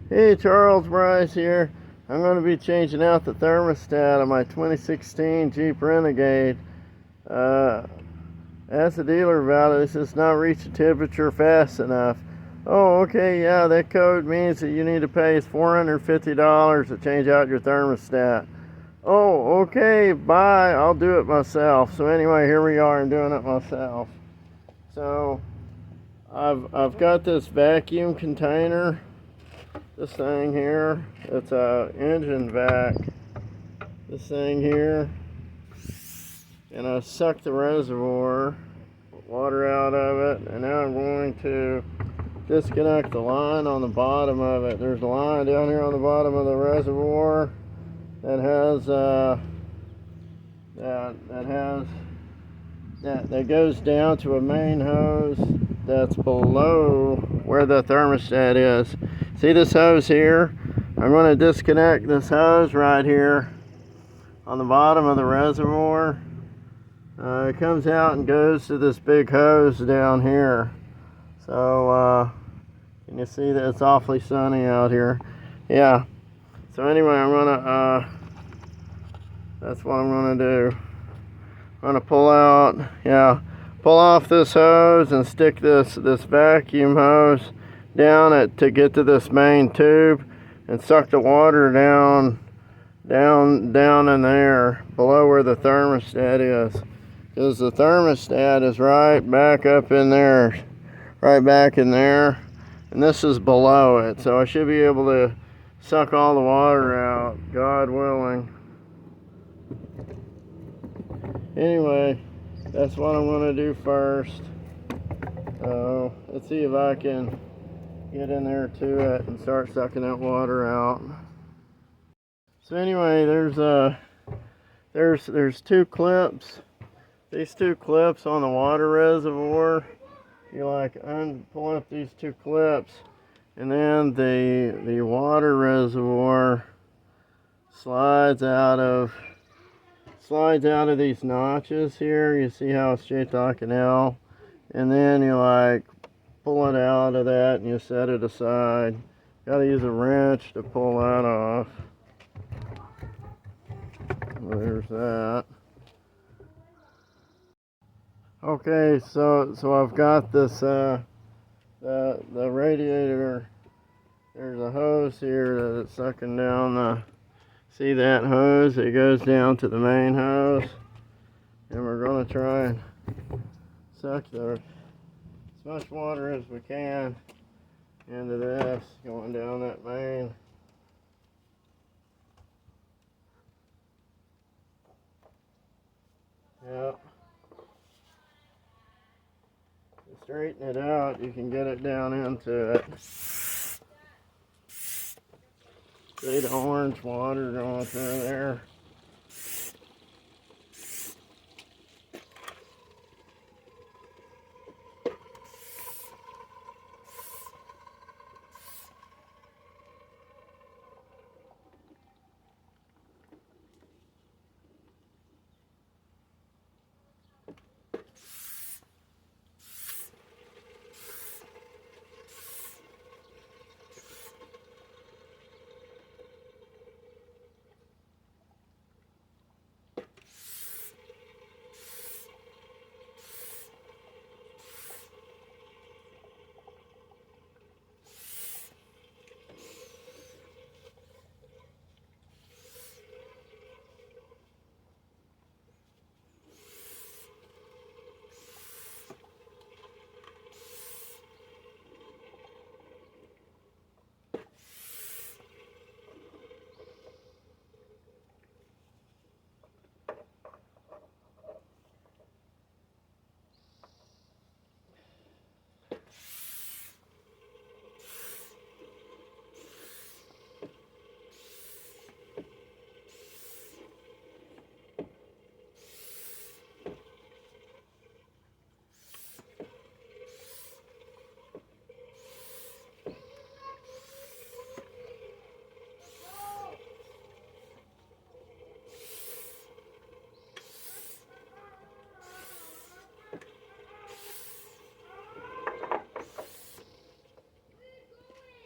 Hey, Charles Bryce here. I'm going to be changing out the thermostat on my 2016 Jeep Renegade. Asked the dealer about it. He says not reach the temperature fast enough. Oh, okay, yeah, that code means that you need to pay us $450 to change out your thermostat. Oh, okay, bye. I'll do it myself. So anyway, here we are. I'm doing it myself. So I've got this vacuum container. This thing here, it's a engine vac. This thing here, and I suck the reservoir water out of it, and now I'm going to disconnect the line on the bottom of it. There's a line down here on the bottom of the reservoir that has that goes down to a main hose that's below where the thermostat is. See this hose here? I'm going to disconnect this hose right here on the bottom of the reservoir. It comes out and goes to this big hose down here. So can you see that it's awfully sunny out here? Yeah. So anyway, that's what I'm gonna do. I'm gonna pull off this hose and stick this vacuum hose down it to get to this main tube and suck the water down in there below where the thermostat is, because the thermostat is right back up in there, right back in there, and this is below it, so I should be able to suck all the water out, God willing. Anyway, that's what I'm going to do first. So let's see if I can get in there to it and start sucking that water out. So anyway, there's two clips. These two clips on the water reservoir. You pull up these two clips, and then the water reservoir slides out of these notches here. You see how it's shaped like an L, and then you pull it out of that and you set it aside. Gotta use a wrench to pull that off. There's that. Okay, so I've got this the radiator. There's a hose here that it's sucking down see that hose? It goes down to the main hose, and we're going to try and suck as much water as we can into this, going down that main. Yep. To straighten it out, you can get it down into it. See the orange water going through there.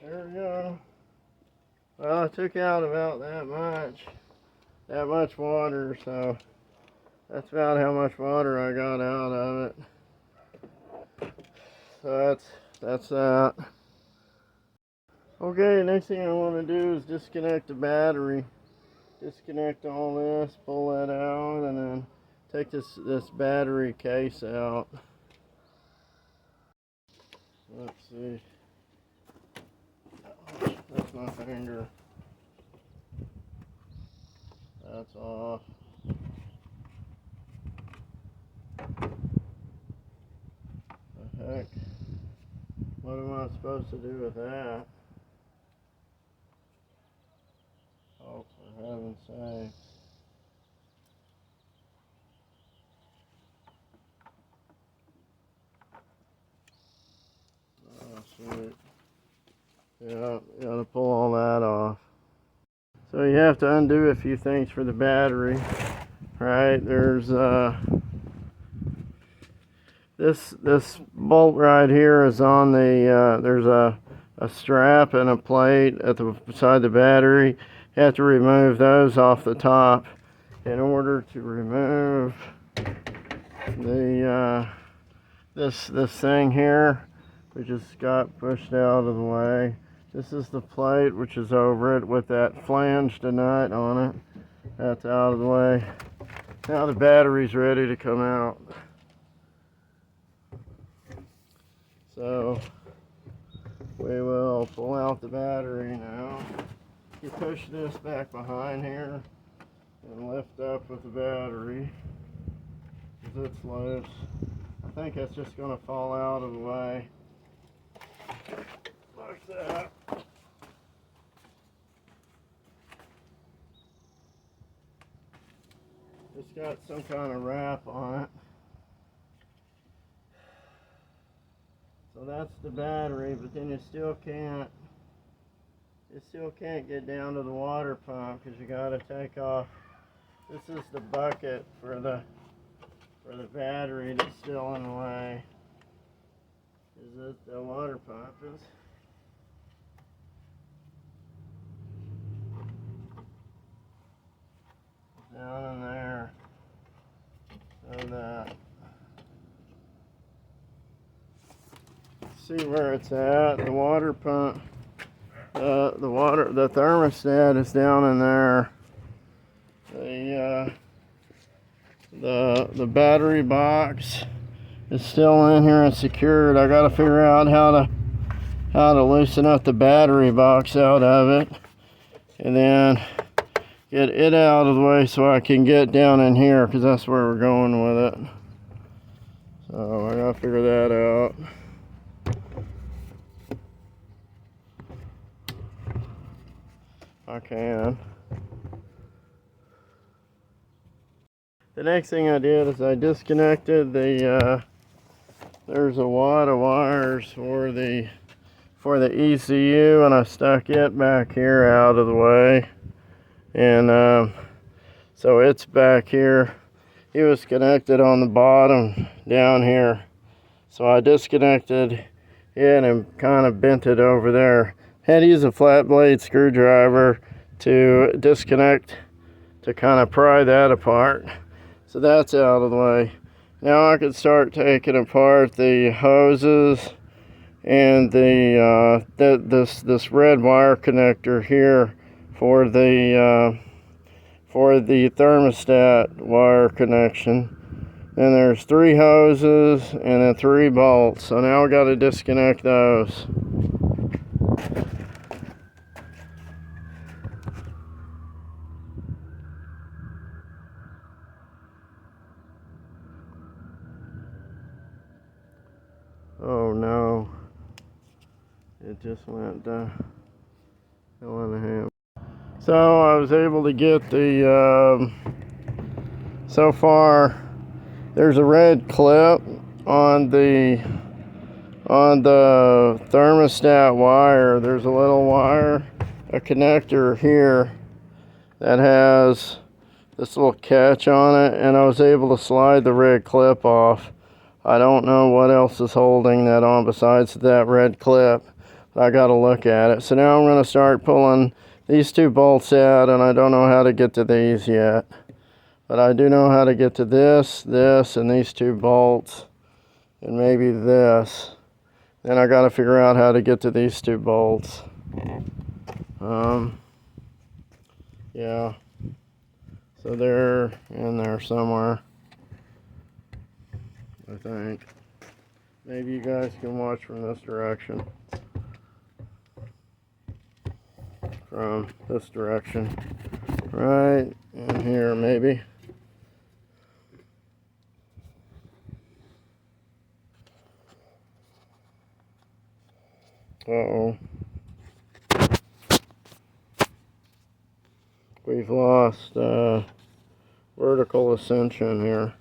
There we go. Well, I took out about that much water, so that's about how much water I got out of it. So that's that. Okay, next thing I want to do is disconnect the battery. Disconnect all this, pull that out, and then take this battery case out. Let's see. That's my finger. That's off. The heck? What am I supposed to do with that? Oh, for heaven's sake. Oh, sweet. Yeah, you gotta pull all that off. So you have to undo a few things for the battery, right? There's this bolt right here is on the there's a strap and a plate at the beside the battery. You have to remove those off the top in order to remove the this thing here, which just got pushed out of the way. This is the plate, which is over it with that flanged nut on it. That's out of the way. Now the battery's ready to come out. So we will pull out the battery now. You push this back behind here and lift up with the battery as it's loose. I think that's just going to fall out of the way. Like that. It's got some kind of wrap on it. So that's the battery, but then you still can't get down to the water pump because you got to take off. This is the bucket for the battery that's still in the way. Is this the water pump is? Down in there. So that. See where it's at. The water pump. The thermostat is down in there. The battery box is still in here and secured. I got to figure out how to loosen up the battery box out of it, and then get it out of the way so I can get down in here, because that's where we're going with it. So I got to figure that out. I can. The next thing I did is I disconnected there's a wad of wires for the ECU, and I stuck it back here out of the way, and so it's back here. It was connected on the bottom down here, so I disconnected it and kind of bent it over there. Had to use a flat blade screwdriver to disconnect, to kind of pry that apart. So that's out of the way. Now I can start taking apart the hoses and this red wire connector here for the thermostat wire connection. And there's 3 hoses and then 3 bolts. So now we got to disconnect those. Oh no, it just went down. So I was able to get the, so far there's a red clip on the thermostat wire. There's a little wire, a connector here that has this little catch on it, and I was able to slide the red clip off. I don't know what else is holding that on besides that red clip. I got to look at it. So now I'm going to start pulling these two bolts out, and I don't know how to get to these yet. But I do know how to get to this, and these two bolts, and maybe this. Then I got to figure out how to get to these two bolts. Yeah. So they're in there somewhere, I think. Maybe you guys can watch from this direction. From this direction. Right in here, maybe. Uh-oh. We've lost vertical ascension here.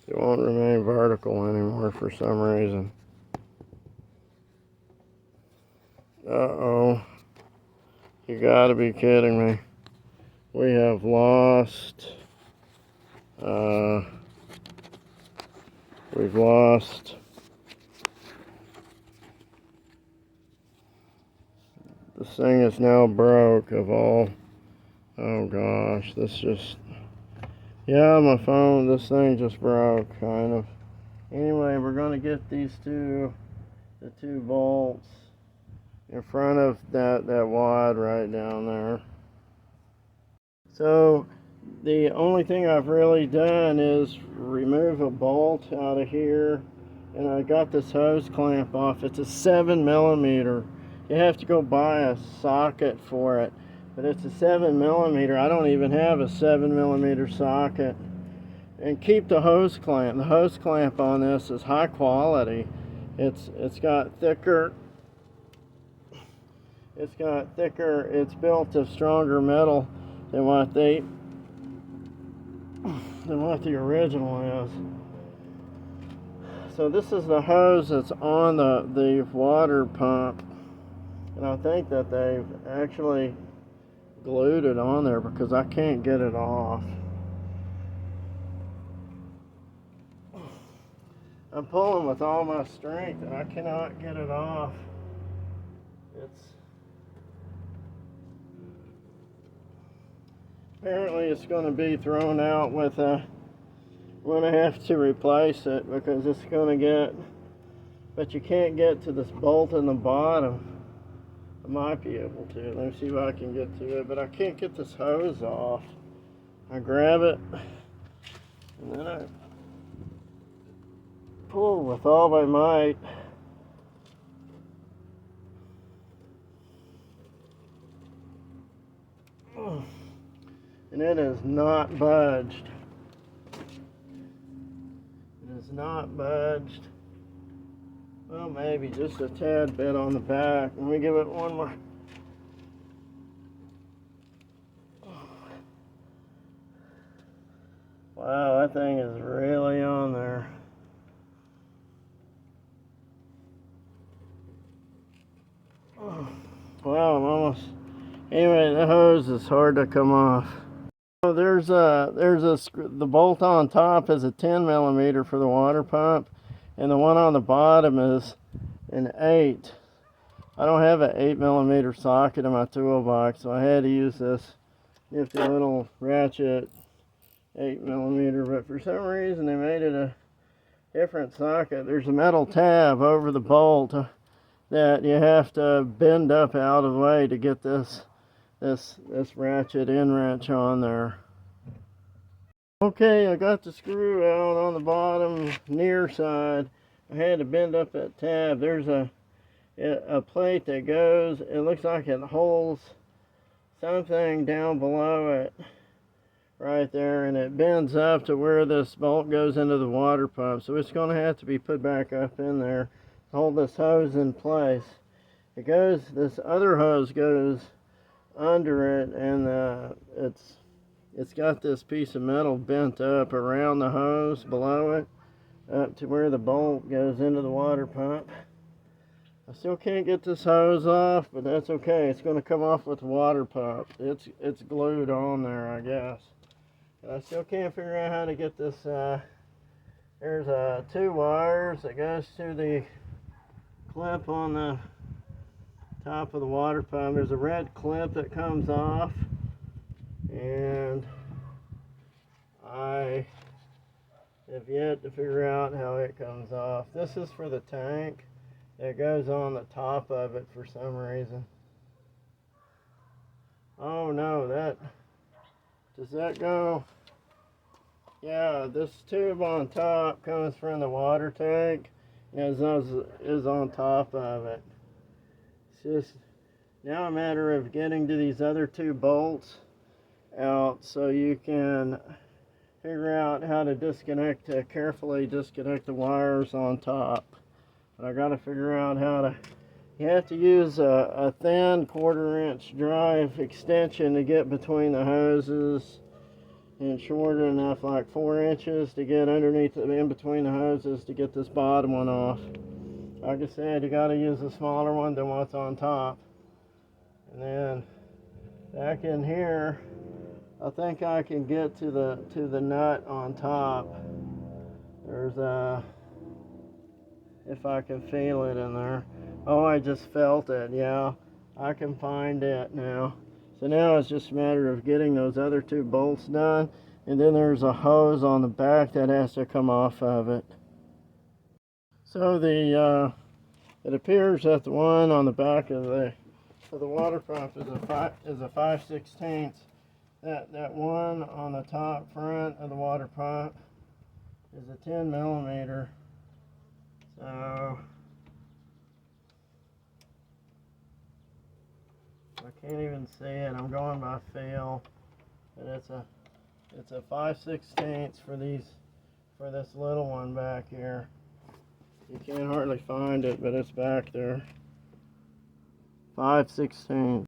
It won't remain vertical anymore for some reason. Uh-oh. You gotta be kidding me. We have lost... we've lost... This thing is now broke of all... Oh gosh, this just... Yeah, my phone, this thing just broke, kind of. Anyway, we're going to get the two bolts in front of that wad right down there. So, the only thing I've really done is remove a bolt out of here, and I got this hose clamp off. It's a 7mm. You have to go buy a socket for it, but it's a 7mm. I don't even have a 7mm socket. And keep the hose clamp. The hose clamp on this is high quality. It's got thicker. It's built of stronger metal than what the original is. So this is the hose that's on the water pump, and I think that they've actually glued it on there because I can't get it off. I'm pulling with all my strength and I cannot get it off. Apparently it's going to be thrown out with I'm going to have to replace it because it's going to get, but you can't get to this bolt in the bottom. I might be able to. Let me see if I can get to it, but I can't get this hose off. I grab it and then I pull with all my might. And it is not budged. It is not budged. Well, maybe just a tad bit on the back. Let me give it one more. Wow, that thing is really on there. Wow, I'm almost... Anyway, the hose is hard to come off. So the bolt on top is a 10mm for the water pump, and the one on the bottom is an 8. I don't have an 8mm socket in my toolbox, so I had to use this nifty little ratchet 8mm, but for some reason they made it a different socket. There's a metal tab over the bolt that you have to bend up out of the way to get this ratchet end wrench on there. Okay, I got the screw out on the bottom near side. I had to bend up that tab. There's a plate that goes, it looks like it holds something down below it right there, and it bends up to where this bolt goes into the water pump, so it's going to have to be put back up in there to hold this hose in place. This other hose goes under it, and it's got this piece of metal bent up around the hose below it up to where the bolt goes into the water pump. I still can't get this hose off, but that's okay. It's going to come off with the water pump. It's glued on there, I guess. But I still can't figure out how to get this. There's 2 wires that goes to the clip on top of the water pump. There's a red clip that comes off, and I have yet to figure out how it comes off. This is for the tank. It goes on the top of it for some reason. Oh no, does that go? Yeah, this tube on top comes from the water tank, and is on top of it. It's just now a matter of getting to these other two bolts out so you can figure out how to carefully disconnect the wires on top. But I got to figure out how to. You have to use a thin 1/4-inch drive extension to get between the hoses, and short enough, like 4 inches, to get underneath, in between the hoses, to get this bottom one off. Like I said, you got to use a smaller one than what's on top. And then back in here, I think I can get to the nut on top. There's if I can feel it in there. Oh, I just felt it. Yeah, I can find it now. So now it's just a matter of getting those other two bolts done, and then there's a hose on the back that has to come off of it. So it appears that the one on the back of the water pump is a 5/16. That one on the top front of the water pump is a 10 millimeter. So I can't even see it. I'm going by feel, but it's a 5/16 for this little one back here. You can't hardly find it, but it's back there. 5/16.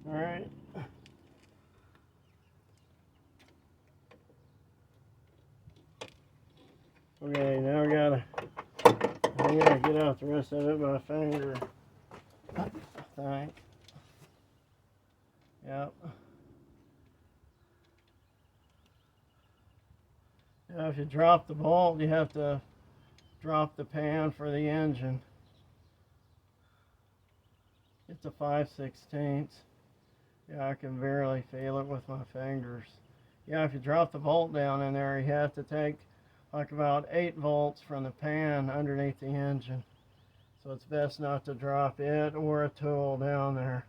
All right. Okay, now I gotta get out the rest of it by finger, I think. Yep. Now if you drop the bolt, you have to drop the pan for the engine. It's a 5/16. Yeah, I can barely feel it with my fingers. Yeah, if you drop the bolt down in there, you have to take like about 8 volts from the pan underneath the engine. So it's best not to drop it or a tool down there.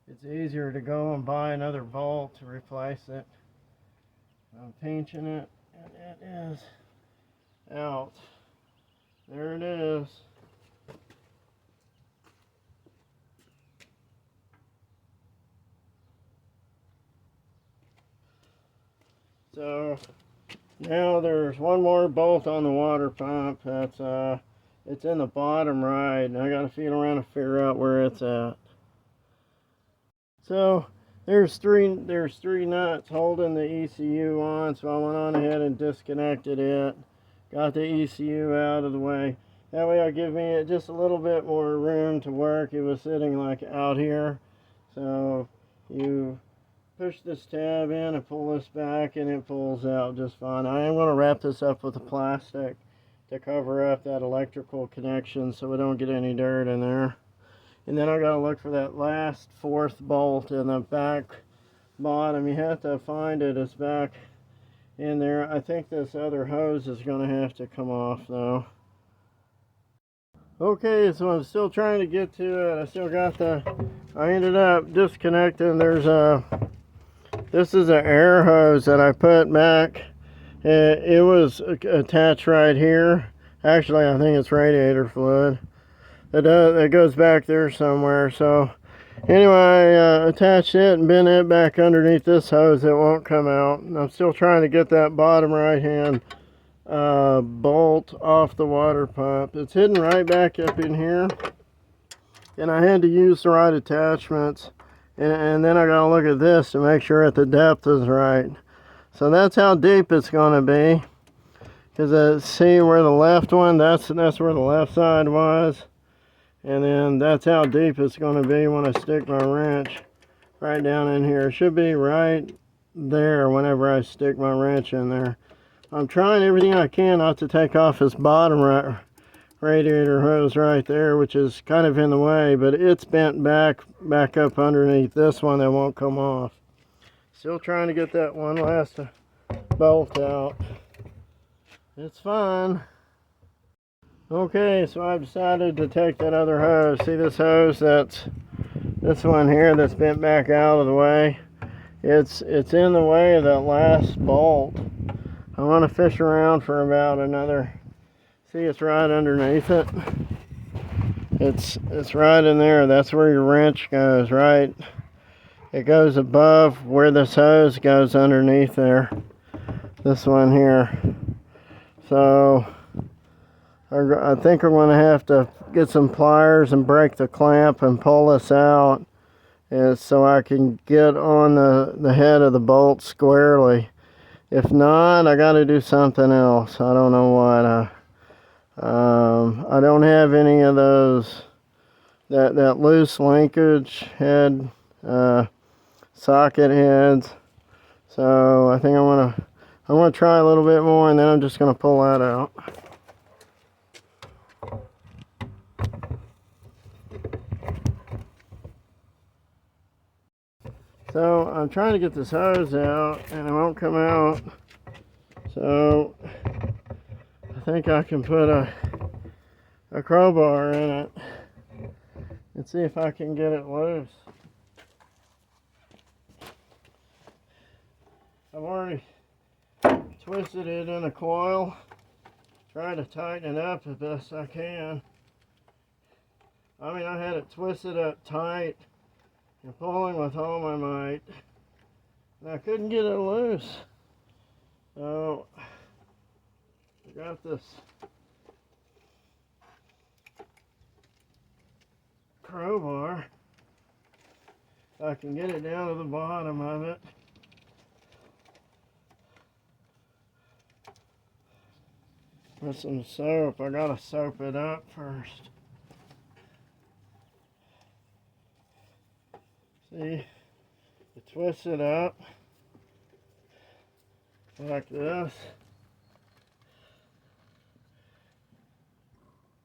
It's easier to go and buy another bolt to replace it. I'm pinching it, and it is out. There it is. So now there's one more bolt on the water pump. It's in the bottom right, and I got to feel around to figure out where it's at. So there's three nuts holding the ECU on. So I went on ahead and disconnected it. Got the ECU out of the way. That way it'll give me just a little bit more room to work. It was sitting like out here. So you push this tab in and pull this back, and it pulls out just fine. I am going to wrap this up with a plastic to cover up that electrical connection so we don't get any dirt in there. And then I got to look for that last 4th bolt in the back bottom. You have to find it. It's back in there. I think this other hose is going to have to come off though. Okay, so I'm still trying to get to it. I ended up disconnecting. This is an air hose that I put back. It was attached right here. Actually, I think it's radiator fluid. It goes back there somewhere. So anyway, I attached it and bent it back underneath this hose. It won't come out. I'm still trying to get that bottom right hand bolt off the water pump. It's hidden right back up in here, and I had to use the right attachments, and then I gotta look at this to make sure that the depth is right. So that's how deep it's gonna be, because see where the left one, that's where the left side was, and then that's how deep it's gonna be when I stick my wrench right down in here. It should be right there whenever I stick my wrench in there. I'm trying everything I can not to take off this bottom radiator hose right there, which is kind of in the way, but it's bent back up underneath this one that won't come off. Still trying to get that one last bolt out. It's fun. Okay, so I've decided to take that other hose. See this hose? That's this one here that's bent back out of the way. It's in the way of that last bolt. I want to fish around for about another. See, it's right underneath it. It's right in there. That's where your wrench goes, right? It goes above where this hose goes underneath there. This one here. So I think I'm going to have to get some pliers and break the clamp and pull this out, so I can get on the head of the bolt squarely. If not, I got to do something else. I don't know what. I don't have any of those that loose linkage head socket heads. So I think I'm gonna try a little bit more, and then I'm just gonna pull that out. So I'm trying to get this hose out, and it won't come out. So I think I can put a crowbar in it and see if I can get it loose. I've already twisted it in a coil, trying to tighten it up the best I can. I mean, I had it twisted up tight and pulling with all my might, and I couldn't get it loose. So I got this crowbar. I can get it down to the bottom of it. With some soap. I gotta soap it up first. See, you twist it up like this.